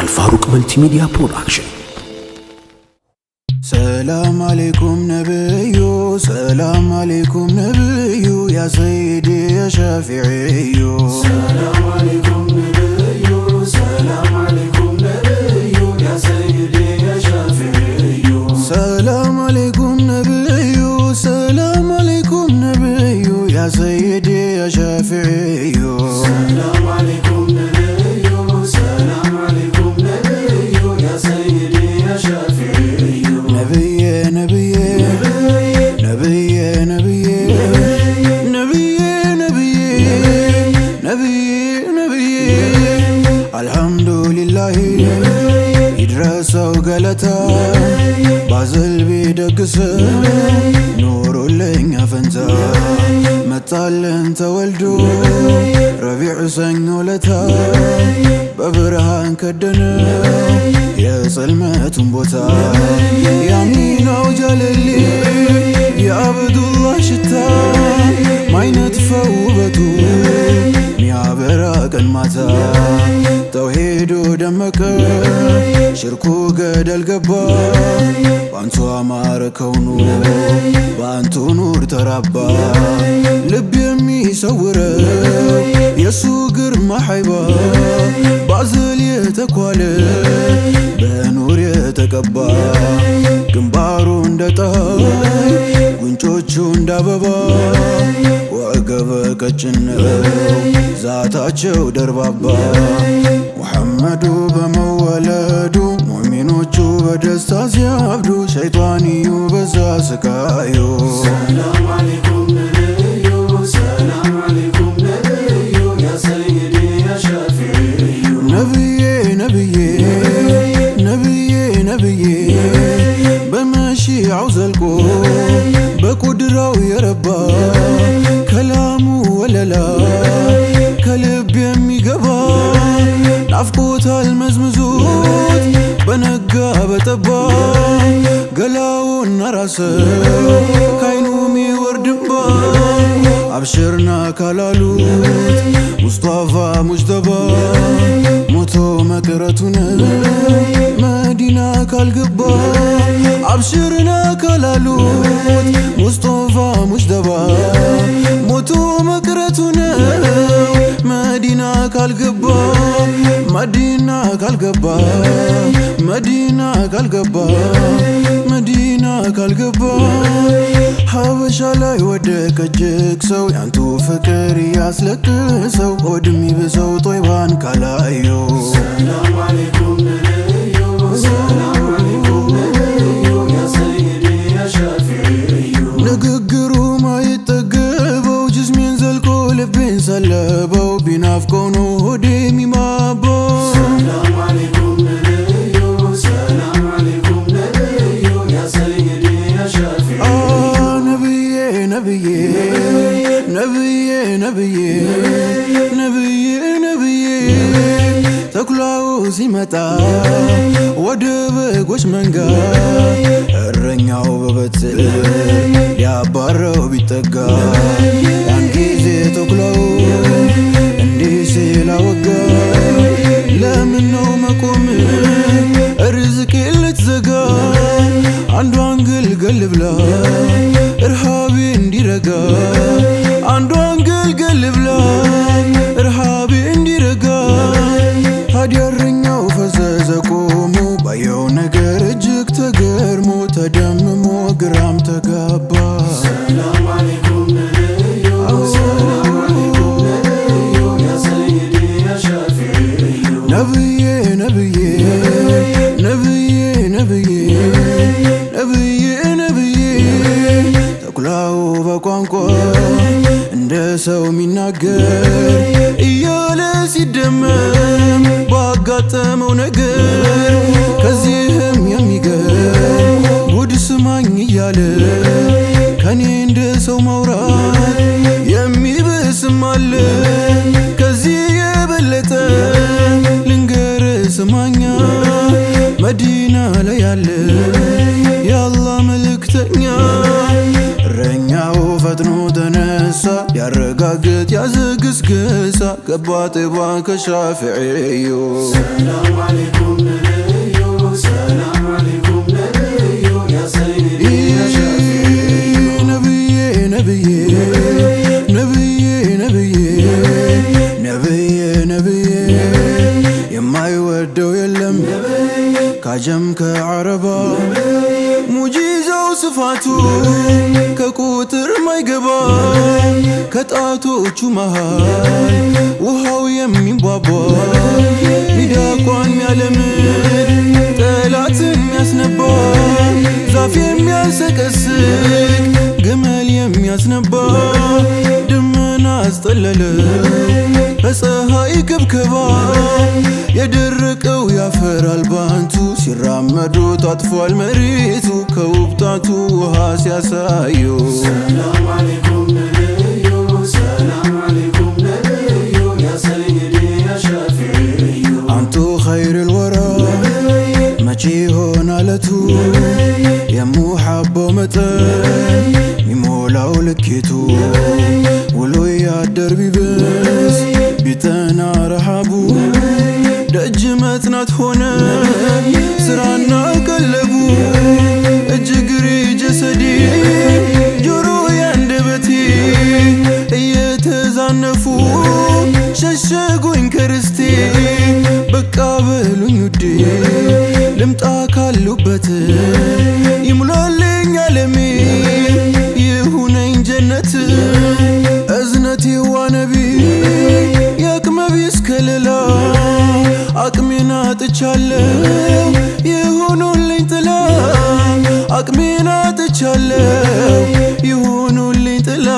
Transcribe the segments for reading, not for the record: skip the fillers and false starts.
الفاروق ملتي ميديا برودكشن. سلام عليكم نبيو، سلام عليكم نبيو، يا سيدي يا شافعيو. سلام عليكم نبيو، سلام عليكم نبيو، يا سيدي يا شافعيو. سلام عليكم نبيو، سلام عليكم نبيو، يا سيدي يا شافعيو. سلام عليكم نبيو، سلام عليكم نبيو، يا سيدي يا شافعيو. نبي نبي نبي نبي نبي نبي نبي نبي الحمد لله يدرسوا قالتا بازل بيدقس نور لنا فنتا متالن تولدو ربيع سنولتا ببرهان كدنا يا سلمة بوتا يا مينا وجللي يا عبد الله شتا ما ينتفو بتو يا براك الماتا توحيدو دمك شركو قد القبا بانتو عمار كونو بانتو نور ترابا لب يمي سورة يسو قرم حيبا بعزل يتكوالي بنور يتقبا ግንባሩ እንደጣይ ጉንጮቹ እንዳበባ ወገበ ቀጭን ዛታቸው ደርባባ ሙሐመዱ በመወለዱ ሙእሚኖቹ በደስታ ሲያብዱ ሸይጣንዩ በዛ ስቃዩ። ሰላም አለይኩም ነብዩ፣ ሰላም አለይኩም ነብዩ፣ ያ ሰይዲ ያ ሻፊዒዩ። ነብዬ ነብዬ ነብዬ ነብዬ በመሺዓው ዘልቆ በቁድራው የረባ ከላሙ ወለላ ከልብ የሚገባ ናፍቆታል መዝምዞት በነጋ በጠባ ገላውና ራሰው ካይኑ ሚወርድባ አብሽርና ካላሉት ሙስጠፋ ሙጅተባ ሞቶ መቅረቱን መዲና ካልገባ አብሽርና ካላሉት ሙስጠፋ ሙጅተባ ሞቶ መቅረቱን መዲና ካልገባ መዲና ካልገባ መዲና ካልገባ መዲና ካልገባ ሀበሻ ላይ ወደቀ እጅግ ሰው ያንቱ ፍቅር ያስለቅሰው ሆድም ይብሰው ጦይባን ካላዩ። ሰላም አለይኩም ነብዩ፣ ሰላም አለይኩም ነብዩ፣ ያ ሰይዲ ያ ሻፊዒዩ። ንግግሩ ማይጠገበው ጅስሜን ዘልቆ ልቤን ሰለበው ቢናፍቀው ነው ሆዴ የሚማባው። ሰላም አለይኩም ነብዩ፣ ሰላም አለይኩም ነብዩ፣ ያ ሰይዲ ያ ሻፊዒዩ። ነብዬ ነብዬ ነብዬ ነብዬ ነብዬ ነብዬ ተኩላው ሲመጣ ወደ በጎች መንጋ እረኛው በበትር ሊያባረው ቢጠጋ ያን ጊዜ ተኩላው እንዲህ ሲል አወጋ ለምን ነው መቆም ርዝቄ ልትዘጋ አንዷን ግልገል ብላ እርሃቤ እንዲረጋ አንዷን ግልገል ብላ እርሃቤ እንዲረጋ ታዲያ እረኛው ፈዘዘ ቆሞ ባየው ነገር እጅግ ተገርሞ ተደምሞ ግራም ተጋባ። ሰላም አለይኩም ነብዩ፣ ሰላም አለይኩም ነብዩ፣ ያ ሰይዲ ያ ሻፊዒዩ። ነብዬ ነብዬ ነብዬ ነብዬ ነብዬ ነብዬ ተኩላው በቋንቋ እንደ ሰው ሚናገር እያለ ሲደመም ባጋጠመው ነገር ከዚህም የሚገርም ጉድ ስማኝ እያለ ከኔ እንደ ሰው ማውራት የሚብስም አለ። ከዚህ የበለጠ ልንገር ስማኛ መዲና ላይ ያለ የአላህ መልእክተኛ እረኛው ፈጥኖ ተነሳ ያረጋግጥ ያዘግስገሳ قباطبا كشافعيو سلام عليكم نبيو سلام عليكم نبيو يا سيدي يا شافعي نبي نبي نبي نبي نبي نبي يما يودو يلم كاجم كعربا ሙጂዛው ስፋቱ ከቁጥር ማይገባ ከጣቶቹ መሃል ውሃው የሚንቧቧ ሚዳቋን ያለምድ ጠላትን የሚያስነባ ዛፍ የሚያሰቀስቅ ግመል የሚያስነባ ደመና አስጠለለ በፀሐይ ክብክባ የደረቀው ያፈራል ባንቱ ሲራመዱ ታጥፏል መሬቱ ከውብጣቱ ውሃ ሲያሳዩ ሰላም አለይኩም ነብዩ ሰላም አለይኩም ነብዩ ያ ሰይዲ ያ ሻፊዒ አንቱ ኸይር الورى መቼ ሆናለቱ የሙሐባው መጠን ሚሞላው ልኬቱ ውሎ ያደር ቢብስ ቢተና ረሃቡ ደጅ መጽናት ሆነ ስራና ቀለቡ እጅግሬ ጀሰዴ ጆሮ ያንደበቴ እየተዛነፉ ሸሸጉኝ ከርስቴ በቃ በሉኝ ውዴ ልምጣ ካሉበት ይሙላልኝ ዓለሜ ይሁነኝ ጀነት እዝነቴ ዋነቢ ያቅመቢስ ከለላ አቅሜን አጥቻለሁ ይሁኑልኝ ጥላ አቅሜን አጥቻለሁ ይሁኑልኝ ጥላ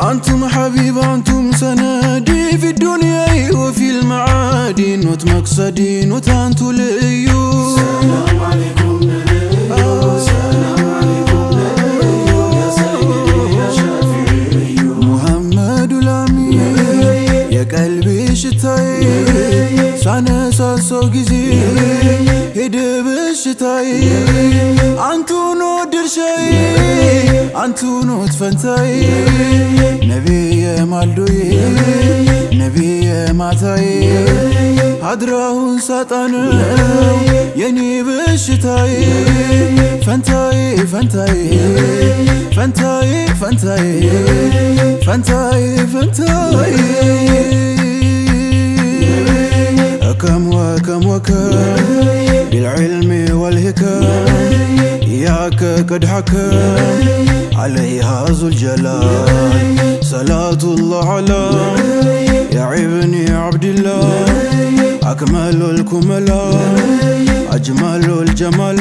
አንቱም ሐቢብ አንቱም ሰነዲ في الدنيا وفي المعاد نوت مقصدي نوت انتو ليو سلام عليكم نبيو سلام عليكم نبيو يا سيدي يا شافعي محمد الأمين يا قلبي شتاي ሳነሳሳው ጊዜ ሄደ በሽታዬ አንቱ ነው ድርሻዬ አንቱ ነው ፈንታዬ ነቢየ ማልዶዬ ነቢየ ማታዬ አድራውን ሳጣነው የኔ በሽታዬ ፈንታዬ ፈንታዬ ፈንታዬ ፈንታዬ ፈንታዬ ፈንታዬ كم وكم وكم بالعلم والهكم إياك قد حكم عليها ذو الجلال صلاة الله على يا ابن عبد الله أكمل الكملاء أجمل الجمال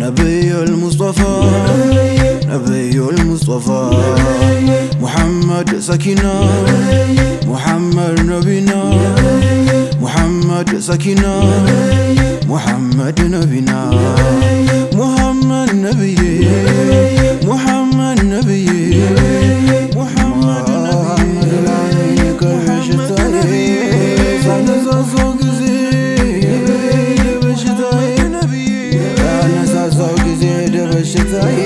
نبي المصطفى نبي المصطفى محمد سكينة محمد نبينا محمد سكينة محمد نبينا محمد نبي محمد نبي محمد نبي كرشتاي سانزازو غزي دبشتاي نبي سانزازو غزي دبشتاي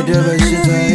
دبشتاي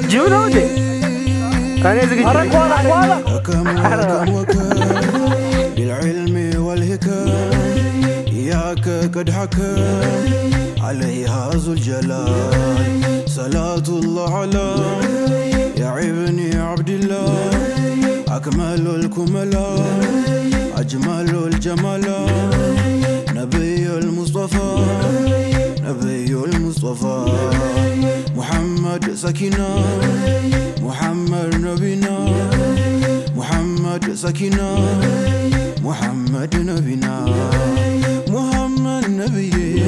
جيبوا لي انا زي بالعلم والهكم إياك قد حكم عليها ذو الجلال صلاة الله على يا ابن عبد الله أكمل الكملاء أجمل الجمال نبي المصطفى نبي المصطفى محمد سكينة محمد نبينا محمد سكينة محمد نبينا محمد نبي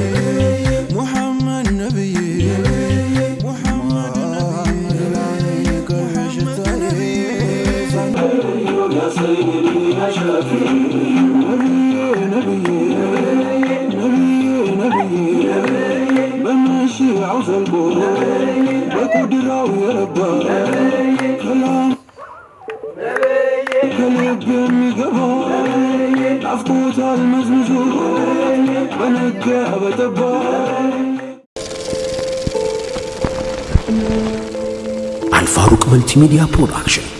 محمد نبي محمد نبي كالحشتاني يا سيدي يا شافعي بمشي عوز البور بقدره يا رب كلام كلب يمقبا عفقوت المزمزور بنقى بتبا الفاروق ملتي ميديا برودكشن.